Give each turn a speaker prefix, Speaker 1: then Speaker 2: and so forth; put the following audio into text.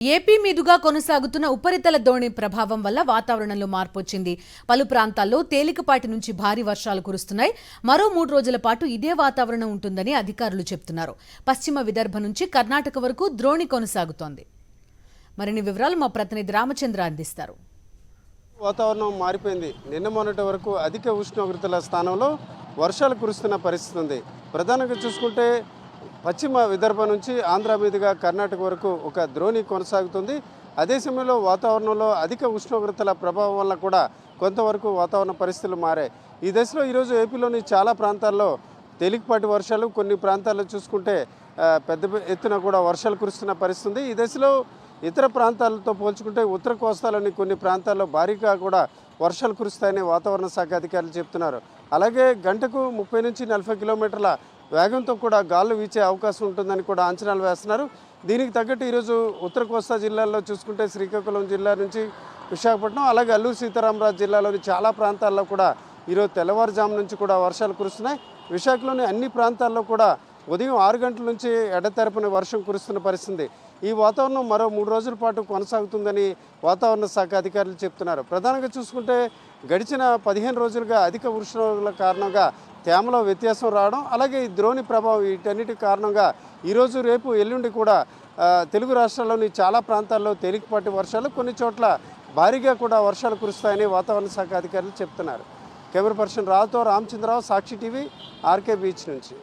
Speaker 1: AP మీదుగా కొనసాగుతున్న ఉపరితల ద్రోణి ప్రభావం వల్ల వాతావరణంలో మార్పు వచ్చింది. పలు ప్రాంతాల్లో తేలికపాటి నుంచి భారీ వర్షాలు కురుస్తున్నాయి. మరో 3 రోజుల పాటు ఇదే వాతావరణం ఉంటుందని అధికారులు చెబుతున్నారు. పశ్చిమ విదర్భ నుంచి కర్ణాటక వరకు ద్రోణి కొనసాగుతోంది. మరిన్ని వివరాలు మా ప్రతినిధి రామచంద్ర అందిస్తారు.
Speaker 2: వాతావరణం మారిపోయింది. నిన్న మొన్నటి వరకు అధిక ఉష్ణోగ్రతల స్థానంలో వర్షాలు కురుస్తున్న పరిస్థితి ఉంది. ప్రధానంగా చూసుకుంటే పశ్చిమ విదర్భ నుంచి ఆంధ్ర మీదుగా కర్ణాటక వరకు ఒక ద్రోణి కొనసాగుతుంది. అదే సమయంలో వాతావరణంలో అధిక ఉష్ణోగ్రతల ప్రభావం వల్ల కూడా కొంతవరకు వాతావరణ పరిస్థితులు మారాయి. ఈ దశలో ఈరోజు ఏపీలోని చాలా ప్రాంతాల్లో తేలికపాటి వర్షాలు, కొన్ని ప్రాంతాల్లో చూసుకుంటే పెద్ద ఎత్తున కూడా వర్షాలు కురుస్తున్న పరిస్థితి ఉంది. ఈ దశలో ఇతర ప్రాంతాలతో పోల్చుకుంటే ఉత్తర కోస్తాలోని కొన్ని ప్రాంతాల్లో భారీగా కూడా వర్షాలు కురుస్తాయని వాతావరణ శాఖ అధికారులు చెప్తున్నారు. అలాగే గంటకు 30 నుంచి 40 కిలోమీటర్ల వేగంతో కూడా గాలులు వీచే అవకాశం ఉంటుందని కూడా అంచనాలు వేస్తున్నారు. దీనికి తగ్గట్టు ఈరోజు ఉత్తర కోస్తా జిల్లాల్లో చూసుకుంటే శ్రీకాకుళం జిల్లా నుంచి విశాఖపట్నం, అలాగే అల్లూరు సీతారామరాజు జిల్లాలోని చాలా ప్రాంతాల్లో కూడా ఈరోజు తెల్లవారుజాము నుంచి కూడా వర్షాలు కురుస్తున్నాయి. విశాఖలోని అన్ని ప్రాంతాల్లో కూడా ఉదయం 6 గంటల నుంచి ఎడతెరపున వర్షం కురుస్తున్న పరిస్థితి. ఈ వాతావరణం మరో 3 రోజుల పాటు కొనసాగుతుందని వాతావరణ శాఖ అధికారులు చెప్తున్నారు. ప్రధానంగా చూసుకుంటే గడిచిన 15 రోజులుగా అధిక ఉష్ణోగ్రతల కారణంగా తేమలో వ్యత్యాసం రావడం, అలాగే ఈ ద్రోణి ప్రభావం, వీటన్నిటి కారణంగా ఈరోజు రేపు ఎల్లుండి కూడా తెలుగు రాష్ట్రాల్లోని చాలా ప్రాంతాల్లో తేలికపాటి వర్షాలు, కొన్ని చోట్ల భారీగా కూడా వర్షాలు కురుస్తాయని వాతావరణ శాఖ అధికారులు చెప్తున్నారు. కెమెరా పర్సన్ రావుతో రామచంద్రరావు, సాక్షి టీవీ, ఆర్కే బీచ్ నుంచి.